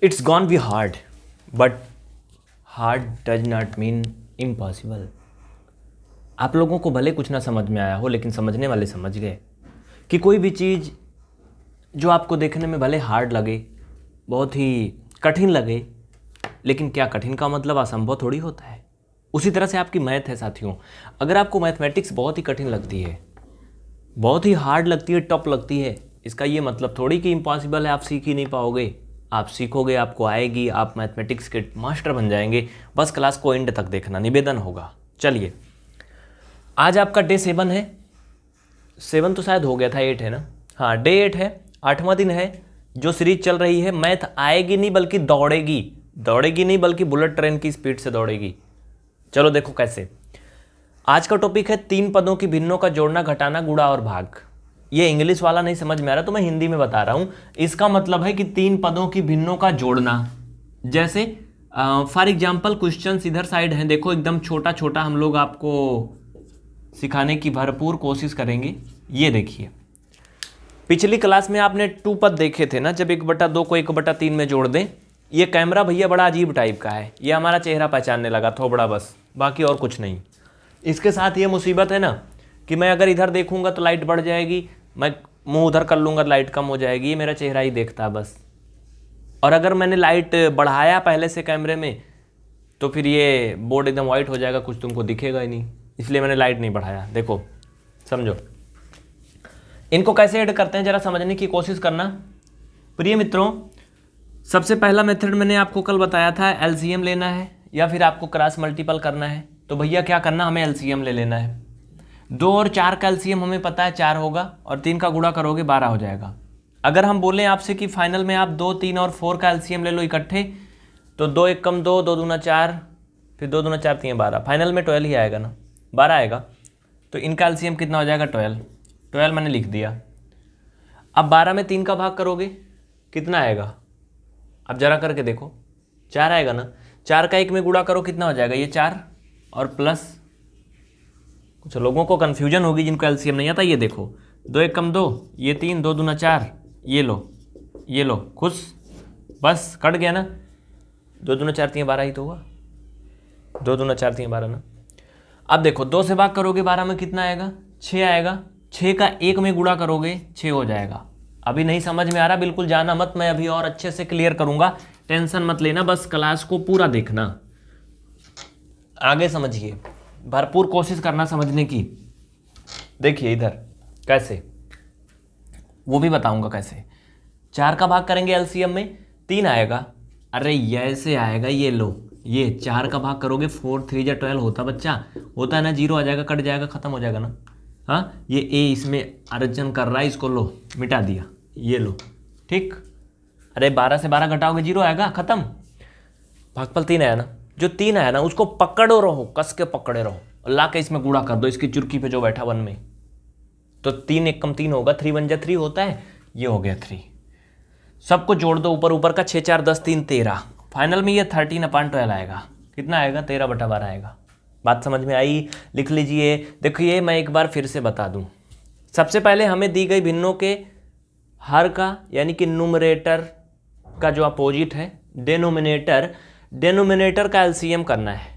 It's gonna be hard, but hard does not mean impossible. आप लोगों को भले कुछ ना समझ में आया हो, लेकिन समझने वाले समझ गए कि कोई भी चीज़ जो आपको देखने में भले हार्ड लगे, बहुत ही कठिन लगे, लेकिन क्या कठिन का मतलब असंभव थोड़ी होता है। उसी तरह से आपकी मैथ है साथियों। अगर आपको मैथमेटिक्स बहुत ही कठिन लगती है, बहुत ही हार्ड लगती है, टफ लगती है, इसका ये मतलब थोड़ी कि इम्पॉसिबल है, आप सीख ही नहीं पाओगे। आप सीखोगे, आपको आएगी, आप मैथमेटिक्स के मास्टर बन जाएंगे। बस क्लास को एंड तक देखना, निवेदन होगा। चलिए, आज आपका डे 7 है। 7 तो शायद हो गया था, 8 है ना? हाँ, डे 8 है, 8वां दिन है जो सीरीज चल रही है। मैथ आएगी नहीं बल्कि दौड़ेगी, दौड़ेगी नहीं बल्कि बुलेट ट्रेन की स्पीड से दौड़ेगी। चलो देखो कैसे। आज का टॉपिक है 3 पदों की भिन्नों का जोड़ना, घटाना, गुणा और भाग। ये इंग्लिश वाला नहीं समझ में आ रहा तो मैं हिंदी में बता रहा हूं। इसका मतलब है कि 3 पदों की भिन्नों का जोड़ना। जैसे फॉर एग्जाम्पल क्वेश्चन इधर साइड है, देखो एकदम छोटा छोटा हम लोग आपको सिखाने की भरपूर कोशिश करेंगे। ये देखिए, पिछली क्लास में आपने 2 पद देखे थे ना, जब 1/2 को 1/3 में जोड़ दें। ये कैमरा भैया बड़ा अजीब टाइप का है, ये हमारा चेहरा पहचानने लगा थोड़ा, बस बाकी और कुछ नहीं। इसके साथ ये मुसीबत है ना कि मैं अगर इधर देखूंगा तो लाइट बढ़ जाएगी, मैं मुंह उधर कर लूंगा तो लाइट कम हो जाएगी। ये मेरा चेहरा ही देखता है बस। और अगर मैंने लाइट बढ़ाया पहले से कैमरे में तो फिर ये बोर्ड एकदम वाइट हो जाएगा, कुछ तुमको दिखेगा ही नहीं। इसलिए मैंने लाइट नहीं बढ़ाया। देखो, समझो इनको कैसे ऐड करते हैं, जरा समझने की कोशिश करना। प्रिय मित्रों, सबसे पहला मेथड मैंने आपको कल बताया था, एलसीएम लेना है या फिर आपको क्रॉस मल्टीपल करना है। तो भैया क्या करना, हमें एलसीएम ले लेना है। 2 और 4 का एलसीएम हमें पता है 4 होगा, और 3 का गुणा करोगे 12 हो जाएगा। अगर हम बोलें आपसे कि फाइनल में आप 2, 3 और 4 का एलसीएम ले लो इकट्ठे, तो 2 1 कम 2, 2 दूना 4, फिर 2 दूना 4 3 12, फाइनल में 12 ही आएगा ना, 12 आएगा। तो इनका एलसीएम कितना हो जाएगा, 12। 12 मैंने लिख दिया। अब 12 में 3 का भाग करोगे कितना आएगा, अब जरा करके देखो, 4 आएगा ना। 4 का 1 में गुणा करो कितना हो जाएगा, ये 4 और प्लस, कुछ लोगों को कन्फ्यूजन होगी जिनको एलसीएम नहीं आता। ये देखो, 2 1 कम 2, ये 3, 2 दूना 4, ये लो, ये लो, खुश, बस कट गया ना। 2 दूना 4 3 12 ही तो हुआ, 2 दूना 4 3 12 ना। अब देखो, 2 से भाग करोगे 12 में कितना आएगा, 6 आएगा। 6 का 1 में गुणा करोगे 6 हो जाएगा। अभी नहीं समझ में आ रहा, बिल्कुल जाना मत, मैं अभी और अच्छे से क्लियर करूंगा, टेंशन मत लेना, बस क्लास को पूरा देखना, आगे समझिए, भरपूर कोशिश करना समझने की। देखिए इधर कैसे, वो भी बताऊंगा कैसे। 4 का भाग करेंगे एलसीएम में 3 आएगा। अरे ऐसे आएगा, ये लो, ये 4 का भाग करोगे 4 3 जा 12 होता बच्चा, होता है ना, 0 आ जाएगा, कट जाएगा, खत्म हो जाएगा ना। हाँ, ये ए इसमें अर्जन कर रहा है, इसको लो मिटा दिया, ये लो, ठीक। अरे 12 से 12 घटाओगे 0 आएगा, खत्म। भागफल 3 आया ना, जो 3 आया ना उसको पकड़ो रहो, कस के पकड़े रहो, ला के इसमें गुणा कर दो, इसकी चुरकी पे जो बैठा 1 में, तो 3 1 कम 3 होगा, 3 1 जा 3 होता है, ये हो गया 3। सबको जोड़ दो, ऊपर ऊपर का 6 4 10 3 13, फाइनल में ये 13/12 आएगा। कितना आएगा, 13/12 आएगा। बात समझ में आई, लिख लीजिए। देखिए मैं एक बार फिर से बता दूं, सबसे पहले हमें दी गई भिन्नों के हर का यानी कि न्यूमरेटर का जो अपोजिट है डेनोमिनेटर, डेनोमिनेटर का एलसीएम करना है।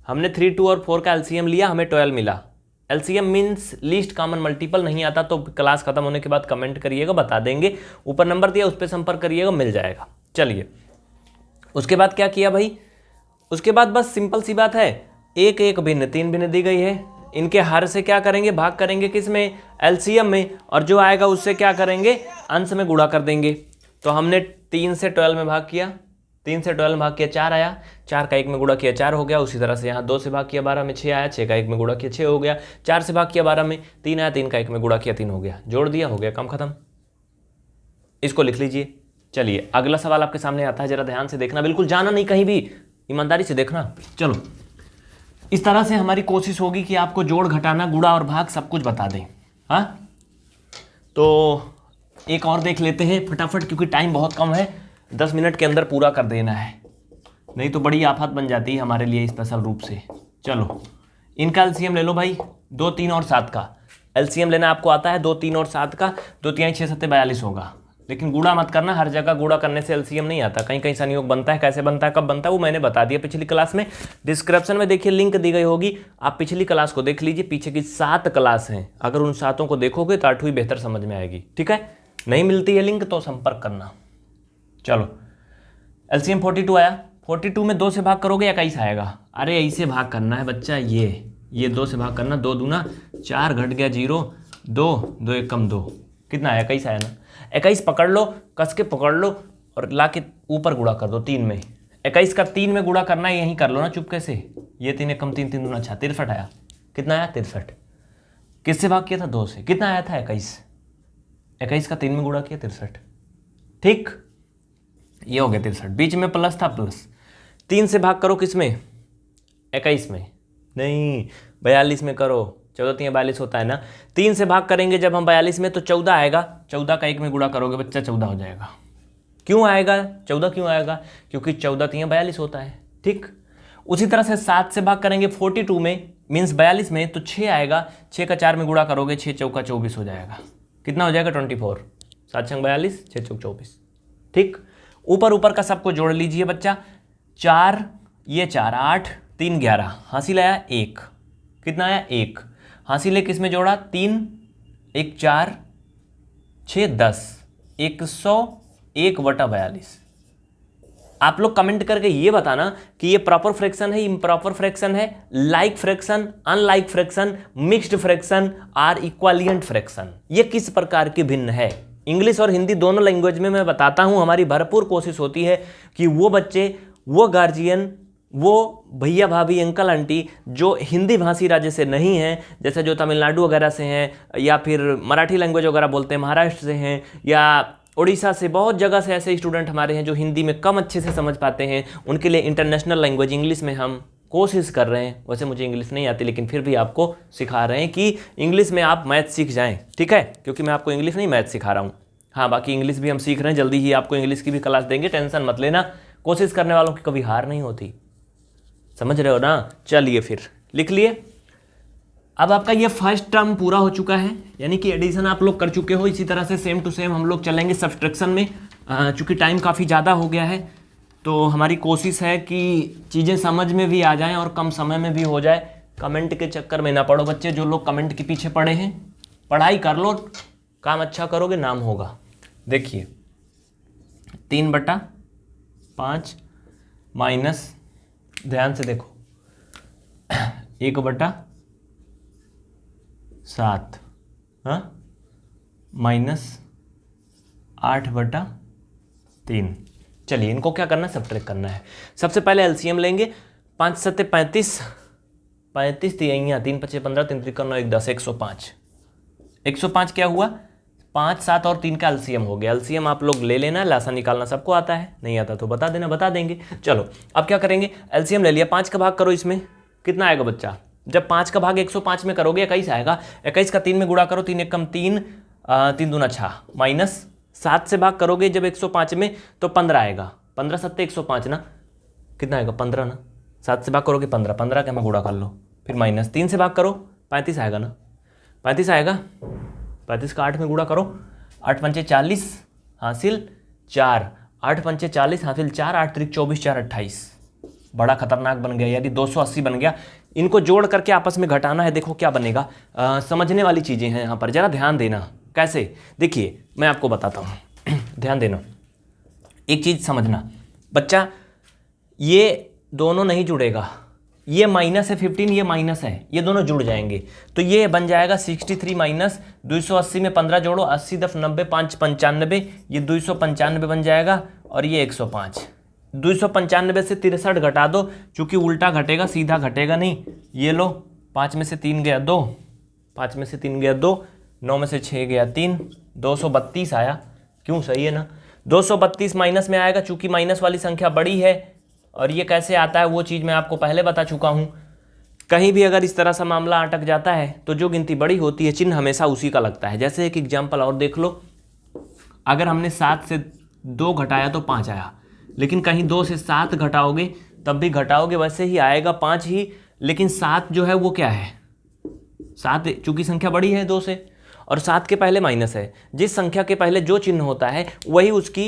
हमने 3 2 और 4 का एलसीएम लिया, हमें 12 मिला। LCM means least common multiple, नहीं आता तो क्लास खत्म होने के बाद कमेंट करिएगा, बता देंगे। ऊपर नंबर दिया, उस पर संपर्क करिएगा, मिल जाएगा। चलिए, उसके बाद क्या किया भाई, उसके बाद बस सिंपल सी बात है, एक एक भिन्न 3 भिन्न दी गई है, इनके हर से क्या करेंगे, भाग करेंगे किस में, एलसीएम में, और जो आएगा उससे क्या करेंगे, अंश में गुणा कर देंगे। तो हमने 3 से 12 में भाग किया, 3 से 12 में भाग किया 4 आया, 4 का 1 में गुणा किया 4 हो गया। उसी तरह से यहाँ 2 से भाग किया 12 में 6 आया, 6 का 1 में गुणा किया 6 हो गया। 4 से भाग किया 12 में 3 आया, 3 का 1 में गुणा किया 3 हो गया, जोड़ दिया, हो गया, काम खत्म। इसको लिख लीजिए। चलिए अगला सवाल आपके सामने आता है, जरा ध्यान से देखना, बिल्कुल जाना नहीं कहीं भी, ईमानदारी से देखना। चलो, इस तरह से हमारी कोशिश होगी कि आपको जोड़ घटाना गुणा और भाग सब कुछ बता दें। हाँ, तो एक और देख लेते हैं फटाफट, क्योंकि टाइम बहुत कम है, 10 मिनट के अंदर पूरा कर देना है, नहीं तो बड़ी आफत बन जाती है हमारे लिए स्पेशल रूप से। चलो, इनका एलसीएम ले लो भाई, 2 3 और 7 का एलसीएम लेना आपको आता है, 2 3 और 7 का, 2 3 6 7 42 होगा। लेकिन गुणा मत करना, हर जगह गुणा करने से एलसीएम नहीं आता, कहीं कहीं संयोग बनता है, कैसे बनता है, कब बनता है, वो मैंने बता दिया पिछली क्लास में। डिस्क्रिप्शन में देखिए लिंक दी गई होगी, आप पिछली क्लास को देख लीजिए, पीछे की 7 क्लास हैं, अगर उन 7 को देखोगे तो 8वीं बेहतर समझ में आएगी। ठीक है, नहीं मिलती है लिंक तो संपर्क करना। चलो एलसीएम 42 आया, 42 में 2 से भाग करोगे 21 आएगा। अरे ऐसे भाग करना है बच्चा, ये 2 से भाग करना, 2 दूना 4, घट गया 0, 2, 2 1 कम 2, कितना आया 21 आया ना। 21 पकड़ लो, कस के पकड़ लो और ला के ऊपर गुणा कर दो 3 में। 21 का 3 में गुणा करना है, यहीं कर लो ना चुपके से। ये 3 1 कम 3, 3 दूना 6, 63 आया। कितना आया 63। किससे भाग किया था 2 से, कितना आया था 21। 21 का 3 में गुणा किया 63। ठीक, ये हो गया 63, बीच में प्लस था, प्लस 3 से भाग करो किस में, 21 में नहीं 42 में करो, 14 3 42 होता है ना। 3 से भाग करेंगे जब हम 42 में तो 14 आएगा, 14 का 1 में गुणा करोगे बच्चा 14 हो जाएगा। क्यों आएगा 14, क्यों आएगा, क्योंकि 14 3 42 होता है। ठीक, उसी तरह से 7 से भाग करेंगे 42 में, मीन्स 42 में, तो 6 आएगा, 6 का 4 में गुणा करोगे 6 चौका 24 हो जाएगा। कितना हो जाएगा 24, 7 6 42, 6 चौक 24। ठीक, ऊपर का सबको जोड़ लीजिए बच्चा, 4 ये 4 8 3 11, हासिल आया 1, कितना आया 1, हासिल है किस में जोड़ा 3 1 4 6 10, 101/42। आप लोग कमेंट करके ये बताना कि ये प्रॉपर फ्रैक्शन है, इम्प्रॉपर फ्रैक्शन है, like fraction, unlike fraction, mixed fraction और इक्वालिएंट फ्रैक्शन, ये किस प्रकार की भिन्न है। इंग्लिश और हिंदी दोनों लैंग्वेज में मैं बताता हूं, हमारी भरपूर कोशिश होती है कि वो बच्चे, वो गार्जियन, वो भैया भाभी अंकल आंटी जो हिंदी भाषी राज्य से नहीं हैं, जैसे जो तमिलनाडु वगैरह से हैं या फिर मराठी लैंग्वेज वगैरह बोलते हैं, महाराष्ट्र से हैं या उड़ीसा से, बहुत जगह से ऐसे स्टूडेंट हमारे हैं जो हिंदी में कम अच्छे से समझ पाते हैं, उनके लिए इंटरनेशनल लैंग्वेज इंग्लिश में हम कोशिश कर रहे हैं। वैसे मुझे इंग्लिश नहीं आती लेकिन फिर भी आपको सिखा रहे हैं कि इंग्लिश में आप मैथ सीख जाएं। ठीक है, क्योंकि मैं आपको इंग्लिश नहीं मैथ सिखा रहा हूँ। हाँ, बाकी इंग्लिश भी हम सीख रहे हैं, जल्दी ही आपको इंग्लिश की भी क्लास देंगे, टेंशन मत लेना। कोशिश करने वालों की कभी हार नहीं होती, समझ रहे हो ना। चलिए फिर लिख लिए। अब आपका ये फर्स्ट टर्म पूरा हो चुका है, यानी कि एडिशन आप लोग कर चुके हो। इसी तरह से सेम टू सेम हम लोग चलेंगे सब्सट्रैक्शन में। चूँकि टाइम काफ़ी ज़्यादा हो गया है तो हमारी कोशिश है कि चीज़ें समझ में भी आ जाएं और कम समय में भी हो जाए। कमेंट के चक्कर में ना पड़ो बच्चे, जो लोग कमेंट के पीछे पड़े हैं, पढ़ाई कर लो, काम अच्छा करोगे नाम होगा। देखिए 3/5 माइनस, ध्यान से देखो, 1/7, हाँ, माइनस 8/3। चलिए इनको क्या करना है, सब्ट्रैक्ट करना है। सबसे पहले एलसीएम लेंगे, 5 7 35, 35 3 3 5 15, 3 3 9 1 10, 105। 105 क्या हुआ, 5 7 और 3 का एलसीएम हो गया। एलसीएम आप लोग ले लेना, लासा निकालना सबको आता है, नहीं आता तो बता देना, बता देंगे। चलो अब क्या करेंगे, एलसीएम ले लिया, 5 का भाग करो, इसमें कितना आएगा बच्चा, जब 5 का भाग 105 में करोगे 21 आएगा। 21 का 3 में गुणा करो, 3 1 कम 3, 3 दूना 6, माइनस 7 से भाग करोगे जब 105 में तो 15 आएगा। 15 7 105 ना, कितना आएगा 15 ना, 7 से भाग करोगे 15, 15 का मैं गुणा कर लो, फिर माइनस 3 से भाग करो 35 आएगा ना, 35 आएगा। 35 का 8 में गुणा करो, 8 पंचे 40, हासिल 4, 8 पंचे 40, हासिल 4, 8 3 24, 4 28। बड़ा खतरनाक बन गया, यानी 280 बन गया। इनको जोड़ करके आपस में घटाना है, देखो क्या बनेगा। समझने वाली चीज़ें हैं यहाँ पर, ज़रा ध्यान देना। कैसे, देखिए मैं आपको बताता हूँ ध्यान देना। एक चीज़ समझना बच्चा, ये दोनों नहीं जुड़ेगा, ये माइनस है 15, ये माइनस है, ये दोनों जुड़ जाएंगे तो ये बन जाएगा 63 माइनस 280 में 15 जोड़ो, 80 10 90 5 95, ये 295 बन जाएगा और ये 105। 295 से 63 घटा दो, चूंकि उल्टा घटेगा, सीधा घटेगा नहीं। ये लो, 5 में से 3 गया 2, 5 में से 3 गया 2, 9 में से 6 गया 3, 232 आया। क्यों, सही है ना। 232 माइनस में आएगा, चूंकि माइनस वाली संख्या बड़ी है। और ये कैसे आता है वो चीज़ मैं आपको पहले बता चुका हूँ। कहीं भी अगर इस तरह सा मामला अटक जाता है तो जो गिनती बड़ी होती है चिन्ह हमेशा उसी का लगता है। जैसे एक एग्जाम्पल और देख लो, अगर हमने 7 से 2 घटाया तो 5 आया, लेकिन कहीं 2 से 7 घटाओगे तब भी घटाओगे वैसे ही आएगा 5 ही, लेकिन 7 जो है वो क्या है, 7 चूंकि संख्या बड़ी है 2 से, और 7 के पहले माइनस है। जिस संख्या के पहले जो चिन्ह होता है वही उसकी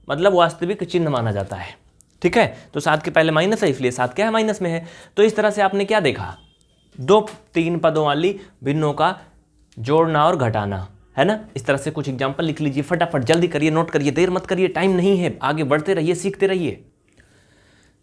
मतलब वास्तविक चिन्ह माना जाता है। ठीक है, तो 7 के पहले माइनस है इसलिए 7 क्या है, माइनस में है। तो इस तरह से आपने क्या देखा, 2-3 पदों वाली भिन्नों का जोड़ना और घटाना, है ना। इस तरह से कुछ एग्जाम्पल लिख लीजिए, फटाफट जल्दी करिए, नोट करिए, देर मत करिए, टाइम नहीं है, आगे बढ़ते रहिए, सीखते रहिए।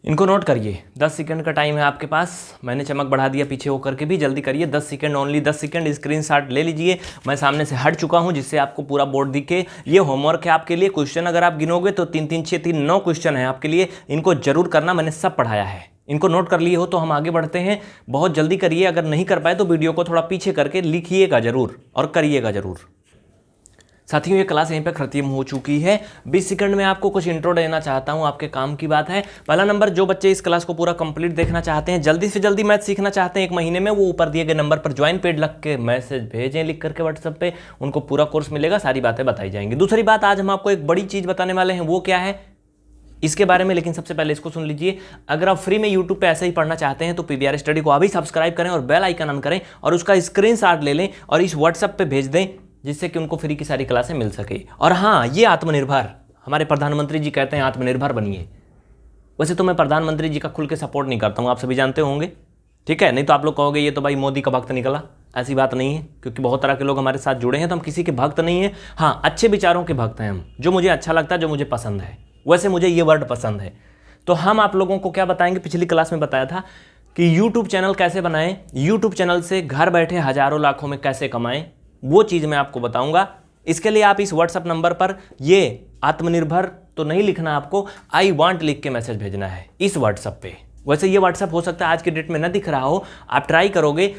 इनको नोट करिए, 10 सेकंड का टाइम है आपके पास। मैंने चमक बढ़ा दिया पीछे होकर के भी, जल्दी करिए, 10 सेकंड, ओनली 10 सेकंड। स्क्रीनशॉट ले लीजिए, मैं सामने से हट चुका हूं जिससे आपको पूरा बोर्ड दिखे। ये होमवर्क है आपके लिए। क्वेश्चन अगर आप गिनोगे तो 3 3 6 3 9 क्वेश्चन है आपके लिए। इनको जरूर करना, मैंने सब पढ़ाया है। इनको नोट कर लिए हो तो हम आगे बढ़ते हैं। बहुत जल्दी करिए, अगर नहीं कर पाए तो वीडियो को थोड़ा पीछे करके लिखिएगा जरूर और करिएगा जरूर। साथियों, ये क्लास यहीं पे खत्म हो चुकी है। 20 सेकंड में आपको कुछ इंट्रो देना चाहता हूँ, आपके काम की बात है। पहला नंबर, जो बच्चे इस क्लास को पूरा कंप्लीट देखना चाहते हैं, जल्दी से जल्दी मैथ सीखना चाहते हैं 1 महीने में, वो ऊपर दिए गए नंबर पर ज्वाइन पेड लग के मैसेज भेजें लिख करके व्हाट्सएप पे। उनको पूरा कोर्स मिलेगा, सारी बातें बताई जाएंगी। दूसरी बात, आज हम आपको एक बड़ी चीज़ बताने वाले हैं, वो क्या है इसके बारे में, लेकिन सबसे पहले इसको सुन लीजिए। अगर आप फ्री में यूट्यूब पे ऐसे ही पढ़ना चाहते हैं तो पीवीआर स्टडी को अभी सब्सक्राइब करें और बेल आइकन ऑन करें और उसका स्क्रीनशॉट ले लें और इस व्हाट्सएप पे भेज दें, जिससे कि उनको फ्री की सारी क्लासें मिल सके। और हाँ, ये आत्मनिर्भर, हमारे प्रधानमंत्री जी कहते हैं आत्मनिर्भर बनिए। वैसे तो मैं प्रधानमंत्री जी का खुल के सपोर्ट नहीं करता हूँ, आप सभी जानते होंगे, ठीक है। नहीं तो आप लोग कहोगे ये तो भाई मोदी का भक्त निकला। ऐसी बात नहीं है, क्योंकि बहुत तरह के लोग हमारे साथ जुड़े हैं, तो हम किसी के भक्त नहीं है। हाँ, अच्छे विचारों के भक्त हैं हम, जो मुझे अच्छा लगता है, जो मुझे पसंद है। वैसे मुझे ये वर्ड पसंद है। तो हम आप लोगों को क्या बताएंगे, पिछली क्लास में बताया था कि यूट्यूब चैनल कैसे बनाएं, यूट्यूब चैनल से घर बैठे हजारों लाखों में कैसे कमाएं, वो चीज़ मैं आपको बताऊंगा। इसके लिए आप इस व्हाट्सएप नंबर पर ये आत्मनिर्भर तो नहीं लिखना, आपको आई वांट लिख के मैसेज भेजना है इस व्हाट्सएप पे। वैसे ये व्हाट्सएप हो सकता है आज के डेट में ना दिख रहा हो, आप ट्राई करोगे